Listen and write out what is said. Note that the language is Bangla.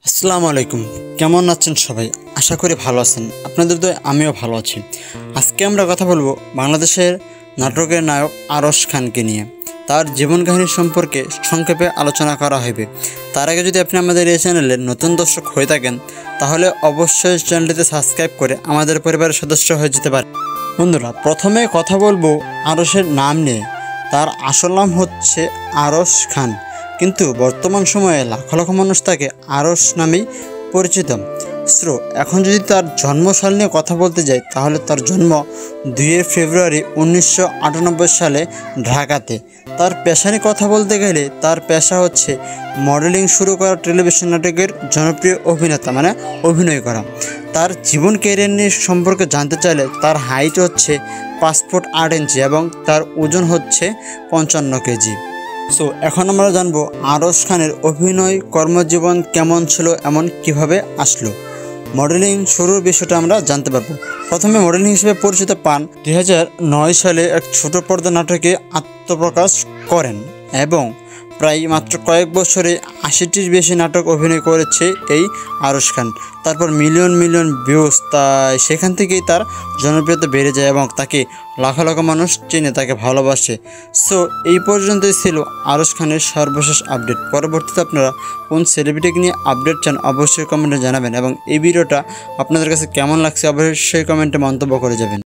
আসসালামু আলাইকুম। কেমন আছেন সবাই? আশা করি ভালো আছেন। আপনাদের দয় আমিও ভালো আছি। আজকে আমরা কথা বলবো বাংলাদেশের নাটকের নায়ক আরশ খানকে নিয়ে। তার জীবন কাহিনী সম্পর্কে সংক্ষেপে আলোচনা করা হবে। তার আগে যদি আপনি আমাদের এই চ্যানেলের নতুন দর্শক হয়ে থাকেন তাহলে অবশ্যই চ্যানেলটিতে সাবস্ক্রাইব করে আমাদের পরিবারের সদস্য হয়ে যেতে পারেন। বন্ধুরা, প্রথমে কথা বলবো আরশের নাম নিয়ে। তার আসল নাম হচ্ছে আরশ খান, কিন্তু বর্তমান সময়ে লাখ লাখ মানুষ তাকে আরশ নামেই পরিচিত। এখন যদি তার জন্মসাল নিয়ে কথা বলতে যাই তাহলে তার জন্ম 2 ফেব্রুয়ারি 1998 সালে ঢাকাতে। তার পেশা নিয়ে কথা বলতে গেলে তার পেশা হচ্ছে মডেলিং শুরু করা, টেলিভিশন নাটকের জনপ্রিয় অভিনেতা মানে অভিনয় করা। তার জীবন ক্যারিয়ার নিয়ে সম্পর্কে জানতে চাইলে তার হাইট হচ্ছে 5 ফুট 8 ইঞ্চি এবং তার ওজন হচ্ছে 55 কেজি। এখন আমরা জানবো আরশ খানের অভিনয় কর্মজীবন কেমন ছিল, এমন কিভাবে আসলো। মডেলিং শুরুর বিষয়টা আমরা জানতে পারবো। প্রথমে মডেলিং হিসেবে পরিচিত পান 2009 সালে এক ছোট পর্দা নাটকে আত্মপ্রকাশ করেন এবং প্রায় মাত্র কয়েক বছরে 80টির বেশি নাটক অভিনয় করেছে এই আরশ খান। তারপর মিলিয়ন মিলিয়ন ভিউজ, তাই সেখান থেকেই তার জনপ্রিয়তা বেড়ে যায় এবং তাকে লাখ লাখ মানুষ চেনে, তাকে ভালোবাসে। এই পর্যন্তই ছিল আরশ খানের সর্বশেষ আপডেট। পরবর্তীতে আপনারা কোন সেলিব্রিটিকে নিয়ে আপডেট চান অবশ্যই কমেন্টে জানাবেন এবং এই ভিডিওটা আপনাদের কাছে কেমন লাগছে অবশ্যই কমেন্টে মন্তব্য করে যাবেন।